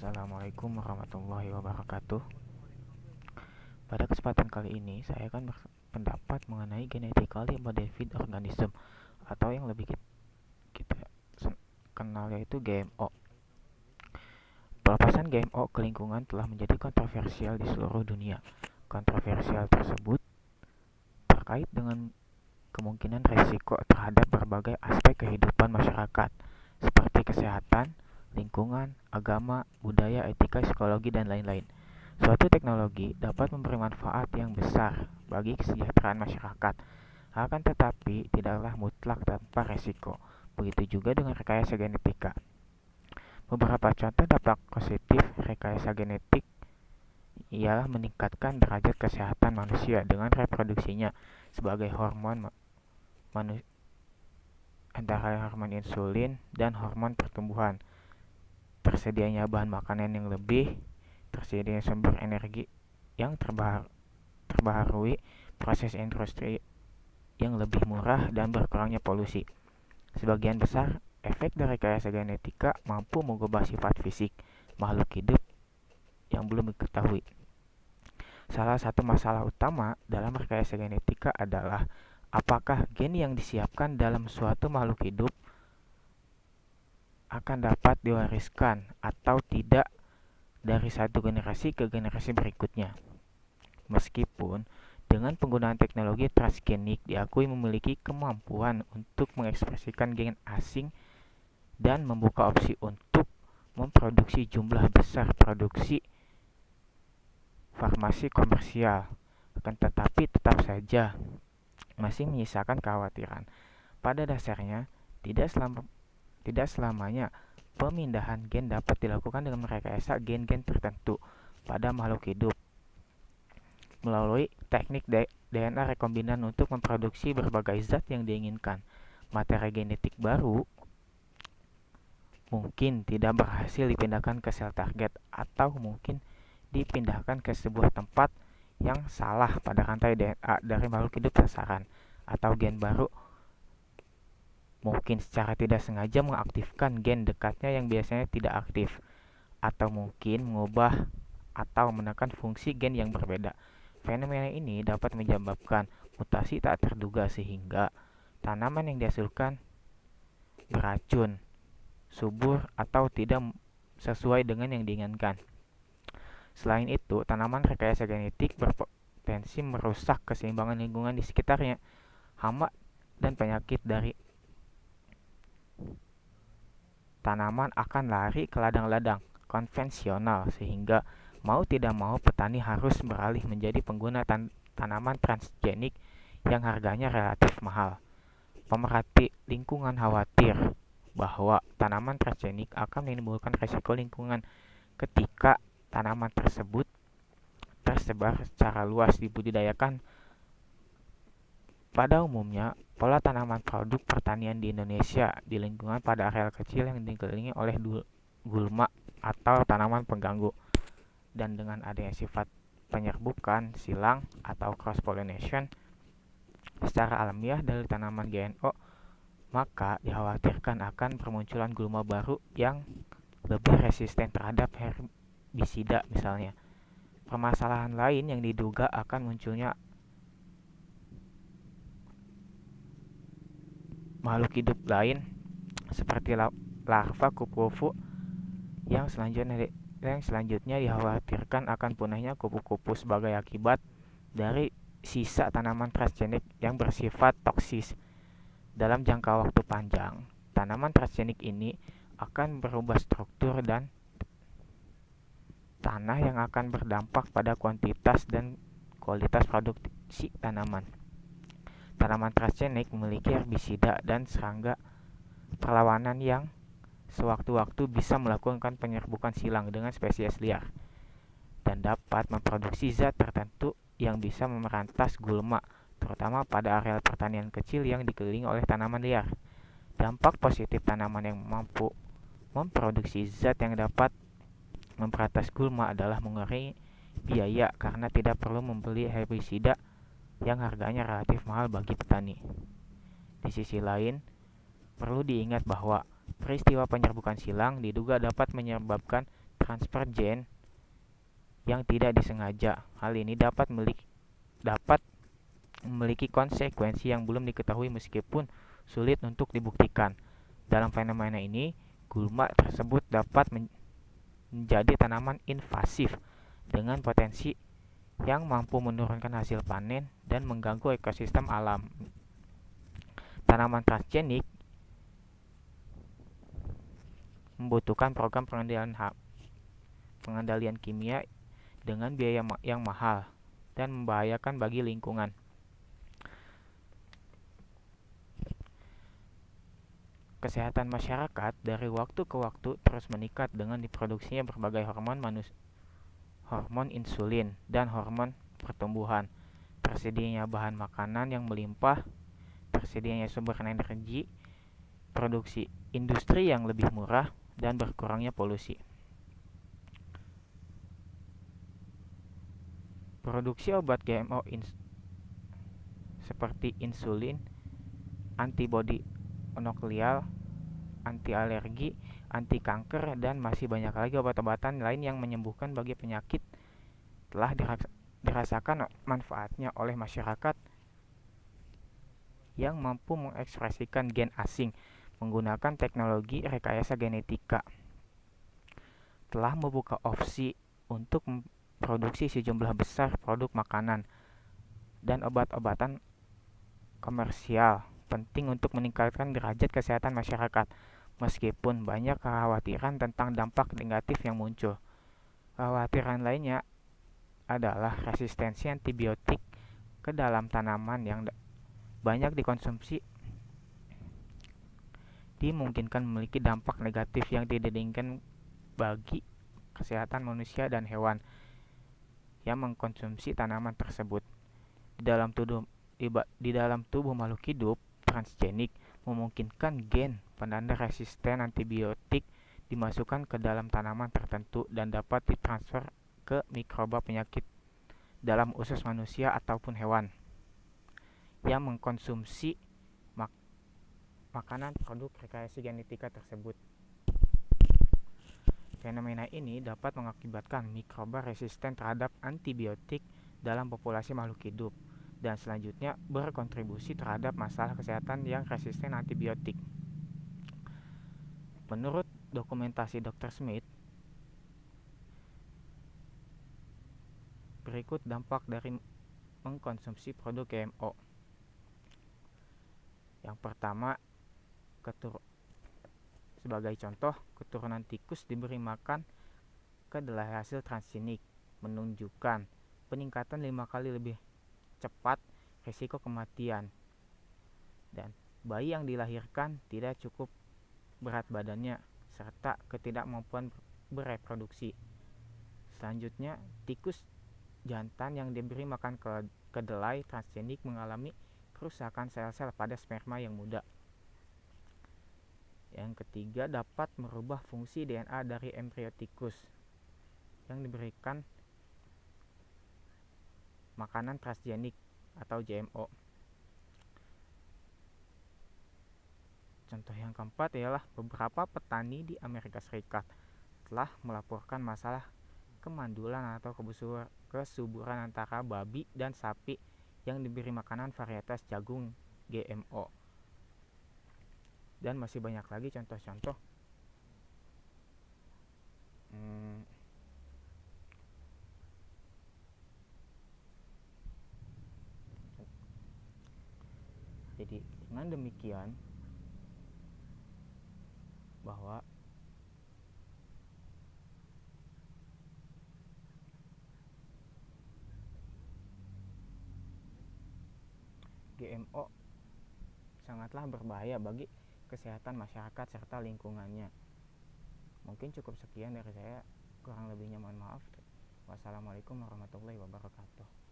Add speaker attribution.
Speaker 1: Assalamualaikum warahmatullahi wabarakatuh. Pada kesempatan kali ini, saya akan berpendapat mengenai genetically modified organism atau yang lebih kita kenal yaitu GMO. Pelepasan GMO ke lingkungan telah menjadi kontroversial di seluruh dunia. Kontroversial tersebut terkait dengan kemungkinan risiko terhadap berbagai aspek kehidupan masyarakat, seperti kesehatan, lingkungan, agama, budaya, etika, psikologi, dan lain-lain. Suatu teknologi dapat memberi manfaat yang besar bagi kesejahteraan masyarakat, akan tetapi tidaklah mutlak tanpa resiko. Begitu juga dengan rekayasa genetika. Beberapa contoh dampak positif rekayasa genetik ialah meningkatkan derajat kesehatan manusia dengan reproduksinya sebagai hormon antara hormon insulin dan hormon pertumbuhan, tersedianya bahan makanan yang lebih, tersedianya sumber energi yang terbaharui, proses industri yang lebih murah, dan berkurangnya polusi. Sebagian besar efek dari rekayasa genetika mampu mengubah sifat fisik makhluk hidup yang belum diketahui. Salah satu masalah utama dalam rekayasa genetika adalah apakah gen yang disiapkan dalam suatu makhluk hidup akan dapat diwariskan atau tidak dari satu generasi ke generasi berikutnya. Meskipun dengan penggunaan teknologi transgenik diakui memiliki kemampuan untuk mengekspresikan gen asing dan membuka opsi untuk memproduksi jumlah besar produksi farmasi komersial, akan tetapi tetap saja masih menyisakan kekhawatiran. Pada dasarnya, tidak selamanya pemindahan gen dapat dilakukan dengan merekayasa gen-gen tertentu pada makhluk hidup melalui teknik DNA rekombinan untuk memproduksi berbagai zat yang diinginkan. Materi genetik baru mungkin tidak berhasil dipindahkan ke sel target atau mungkin dipindahkan ke sebuah tempat yang salah pada rantai DNA dari makhluk hidup sasaran, atau gen baru mungkin secara tidak sengaja mengaktifkan gen dekatnya yang biasanya tidak aktif, atau mungkin mengubah atau menekan fungsi gen yang berbeda. Fenomena ini dapat menyebabkan mutasi tak terduga sehingga tanaman yang dihasilkan beracun, subur, atau tidak sesuai dengan yang diinginkan. Selain itu, tanaman rekayasa genetik berpotensi merusak keseimbangan lingkungan di sekitarnya. Hama dan penyakit dari tanaman akan lari ke ladang-ladang konvensional sehingga mau tidak mau petani harus beralih menjadi pengguna tanaman transgenik yang harganya relatif mahal. Pemerhati lingkungan khawatir bahwa tanaman transgenik akan menimbulkan risiko lingkungan ketika tanaman tersebut tersebar secara luas dibudidayakan. Pada umumnya, pola tanaman produk pertanian di Indonesia di lingkungan pada areal kecil yang dikelilingi oleh gulma atau tanaman pengganggu, dan dengan adanya sifat penyerbukan, silang, atau cross-pollination secara alamiah dari tanaman GMO, maka dikhawatirkan akan permunculan gulma baru yang lebih resisten terhadap herbisida misalnya. Permasalahan lain yang diduga akan munculnya makhluk hidup lain seperti larva kupu-kupu yang selanjutnya dikhawatirkan akan punahnya kupu-kupu sebagai akibat dari sisa tanaman transgenik yang bersifat toksis. Dalam jangka waktu panjang, tanaman transgenik ini akan berubah struktur dan tanah yang akan berdampak pada kuantitas dan kualitas produksi tanaman. Tanaman transgenik memiliki herbisida dan serangga perlawanan yang sewaktu-waktu bisa melakukan penyerbukan silang dengan spesies liar dan dapat memproduksi zat tertentu yang bisa memerantas gulma, terutama pada areal pertanian kecil yang dikelilingi oleh tanaman liar. Dampak positif tanaman yang mampu memproduksi zat yang dapat memperantas gulma adalah mengurangi biaya karena tidak perlu membeli herbisida yang harganya relatif mahal bagi petani. Di sisi lain, perlu diingat bahwa peristiwa penyerbukan silang diduga dapat menyebabkan transfer gen yang tidak disengaja. Hal ini dapat memiliki konsekuensi yang belum diketahui meskipun sulit untuk dibuktikan. Dalam fenomena ini, gulma tersebut dapat menjadi tanaman invasif dengan potensi yang mampu menurunkan hasil panen dan mengganggu ekosistem alam. Tanaman transgenik membutuhkan program pengendalian kimia dengan biaya yang mahal dan membahayakan bagi lingkungan. Kesehatan masyarakat dari waktu ke waktu terus meningkat dengan diproduksinya berbagai hormon insulin dan hormon pertumbuhan, tersedianya bahan makanan yang melimpah, tersedianya sumber energi, produksi industri yang lebih murah, dan berkurangnya polusi. Produksi obat GMO seperti insulin, antibodi monoklial, anti alergi, anti kanker, dan masih banyak lagi obat-obatan lain yang menyembuhkan bagi penyakit telah dirasakan manfaatnya oleh masyarakat yang mampu mengekspresikan gen asing menggunakan teknologi rekayasa genetika. Telah membuka opsi untuk memproduksi sejumlah besar produk makanan dan obat-obatan komersial penting untuk meningkatkan derajat kesehatan masyarakat, meskipun banyak kekhawatiran tentang dampak negatif yang muncul. Kekhawatiran lainnya adalah resistensi antibiotik ke dalam tanaman yang banyak dikonsumsi dimungkinkan memiliki dampak negatif yang tidak diinginkan bagi kesehatan manusia dan hewan yang mengkonsumsi tanaman tersebut. Di dalam tubuh makhluk hidup, transgenik memungkinkan gen penanda resisten antibiotik dimasukkan ke dalam tanaman tertentu dan dapat ditransfer ke mikroba penyakit dalam usus manusia ataupun hewan yang mengkonsumsi makanan produk rekayasa genetika tersebut. Fenomena ini dapat mengakibatkan mikroba resisten terhadap antibiotik dalam populasi makhluk hidup dan selanjutnya berkontribusi terhadap masalah kesehatan yang resisten antibiotik. Menurut dokumentasi Dr. Smith, berikut dampak dari mengkonsumsi produk GMO. Yang pertama, sebagai contoh, keturunan tikus diberi makan kedelai hasil transgenik menunjukkan peningkatan 5 kali lebih cepat risiko kematian, dan bayi yang dilahirkan tidak cukup berat badannya serta ketidakmampuan bereproduksi. Selanjutnya, tikus jantan yang diberi makan kedelai transgenik mengalami kerusakan sel-sel pada sperma yang muda. Yang ketiga, dapat merubah fungsi DNA dari embrio tikus yang diberikan makanan transgenik atau GMO. Contoh yang keempat ialah beberapa petani di Amerika Serikat telah melaporkan masalah kemandulan atau kesuburan antara babi dan sapi yang diberi makanan varietas jagung GMO. Dan masih banyak lagi contoh-contoh. Jadi dengan demikian bahwa GMO sangatlah berbahaya bagi kesehatan masyarakat serta lingkungannya. Mungkin cukup sekian dari saya, kurang lebihnya mohon maaf. Wassalamualaikum warahmatullahi wabarakatuh.